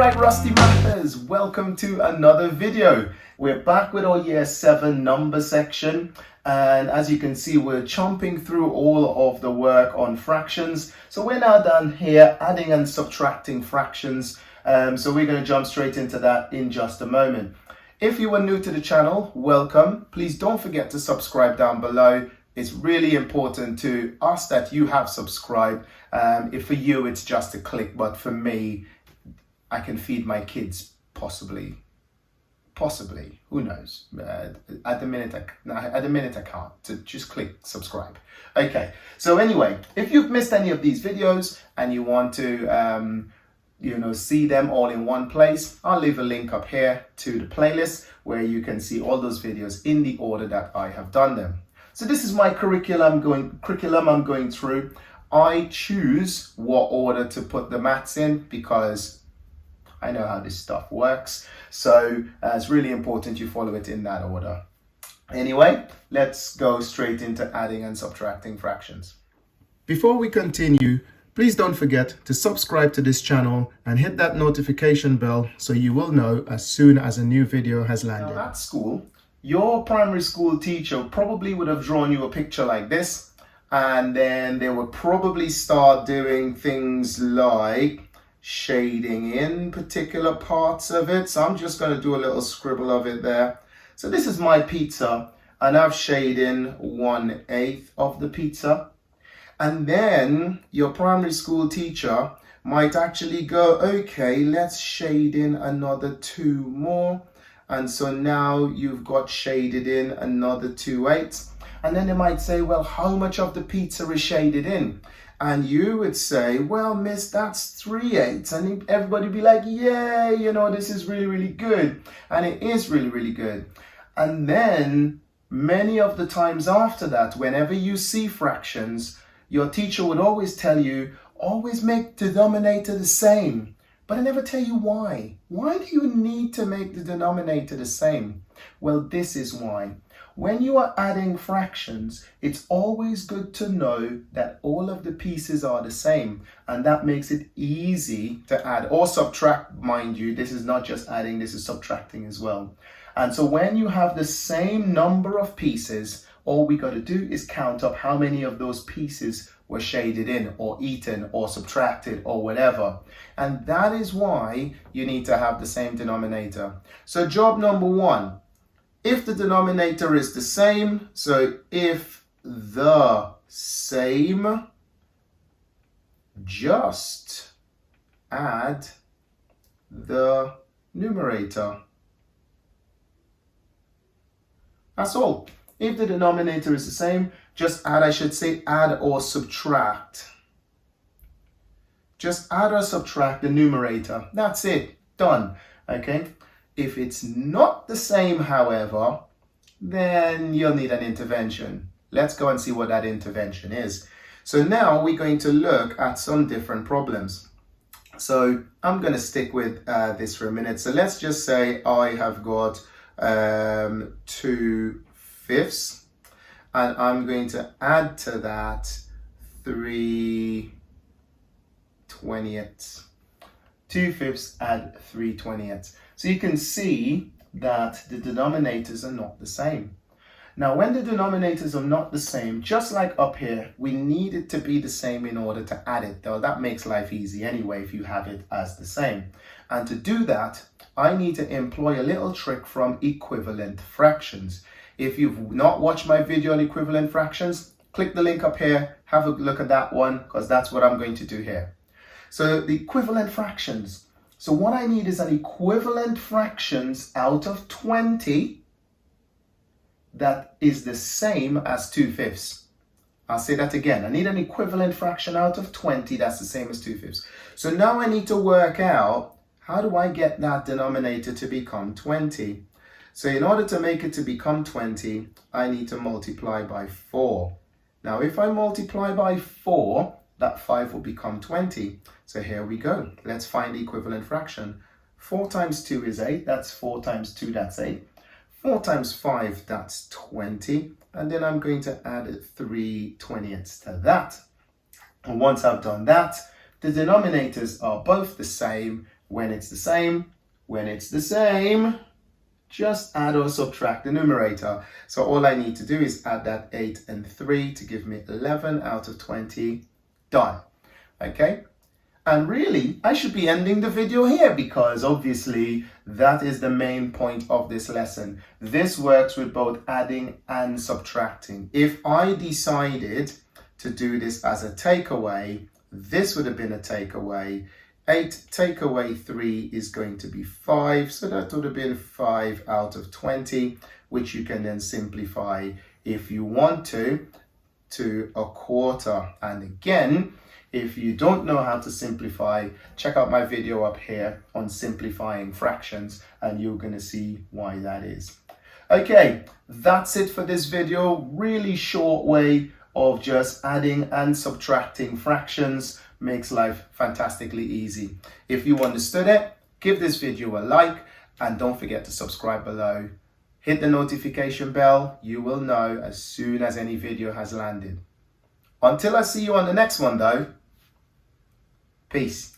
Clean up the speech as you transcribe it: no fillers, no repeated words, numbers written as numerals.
Alright, RostyMaths, welcome to another video. We're back with our year 7 number section, and as you can see, we're chomping through all of the work on fractions. So we're now done here adding and subtracting fractions, so we're going to jump straight into that in just a moment. If you are new to the channel, welcome. Please don't forget to subscribe down below. It's really important to us that you have subscribed. If for you it's just a click, but for me, I can feed my kids possibly, who knows. At the minute I can't. So just click subscribe. Okay, so anyway, if you've missed any of these videos and you want to see them all in one place, I'll leave a link up here to the playlist where you can see all those videos in the order that I have done them. So this is my curriculum I'm going through. I choose what order to put the maths in because I know how this stuff works. So it's really important you follow it in that order. Anyway, let's go straight into adding and subtracting fractions. Before we continue, please don't forget to subscribe to this channel and hit that notification bell so you will know as soon as a new video has landed. Now at school, your primary school teacher probably would have drawn you a picture like this, and then they would probably start doing things like shading in particular parts of it. So I'm just going to do a little scribble of it there. So this is my pizza, and I've shaded in 1/8 of the pizza. And then your primary school teacher might actually go, okay, let's shade in another 2 more. And so now you've got shaded in another 2/8. And then they might say, well, how much of the pizza is shaded in? And you would say, well, miss, that's 3/8. And everybody would be like, yeah, this is really, really good. And it is really, really good. And then many of the times after that, whenever you see fractions, your teacher would always tell you, always make the denominator the same. But I never tell you why. Why do you need to make the denominator the same? Well, this is why. When you are adding fractions, it's always good to know that all of the pieces are the same, and that makes it easy to add or subtract. Mind you, this is not just adding, this is subtracting as well. And so when you have the same number of pieces, all we got to do is count up how many of those pieces were shaded in or eaten or subtracted or whatever. And that is why you need to have the same denominator. So job number 1, if the denominator is the same, so if the same, just add the numerator. That's all. If the denominator is the same, just add, I should say add or subtract. Just add or subtract the numerator. That's it. Done. Okay. If it's not the same, however, then you'll need an intervention. Let's go and see what that intervention is. So now we're going to look at some different problems. So I'm going to stick with this for a minute. So let's just say I have got 2/5, and I'm going to add to that 3/20. 2/5 add 3/20. So you can see that the denominators are not the same. Now, when the denominators are not the same, just like up here, we need it to be the same in order to add it, though that makes life easy anyway if you have it as the same. And to do that, I need to employ a little trick from equivalent fractions. If you've not watched my video on equivalent fractions, click the link up here, have a look at that one, because that's what I'm going to do here. So the equivalent fractions. So what I need is an equivalent fractions out of 20 that is the same as 2/5. I'll say that again. I need an equivalent fraction out of 20 that's the same as 2/5. So now I need to work out, how do I get that denominator to become 20? So in order to make it to become 20, I need to multiply by 4. Now if I multiply by 4, that 5 will become 20. So here we go. Let's find the equivalent fraction. 4 times 2 is 8. That's 4 times 2, that's 8. 4 times 5, that's 20. And then I'm going to add 3/20 to that. And once I've done that, the denominators are both the same, When it's the same, just add or subtract the numerator. So all I need to do is add that 8 and 3 to give me 11 out of 20. Done. Okay? And really, I should be ending the video here because obviously that is the main point of this lesson. This works with both adding and subtracting. If I decided to do this as a takeaway, this would have been a takeaway. 8 take away 3 is going to be 5. So that would have been 5 out of 20, which you can then simplify if you want to a quarter. And again, if you don't know how to simplify, check out my video up here on simplifying fractions and you're going to see why that is. Okay, that's it for this video. Really short way of just adding and subtracting fractions. Makes life fantastically easy. If you understood it, give this video a like and don't forget to subscribe below. Hit the notification bell. You will know as soon as any video has landed. Until I see you on the next one though, peace.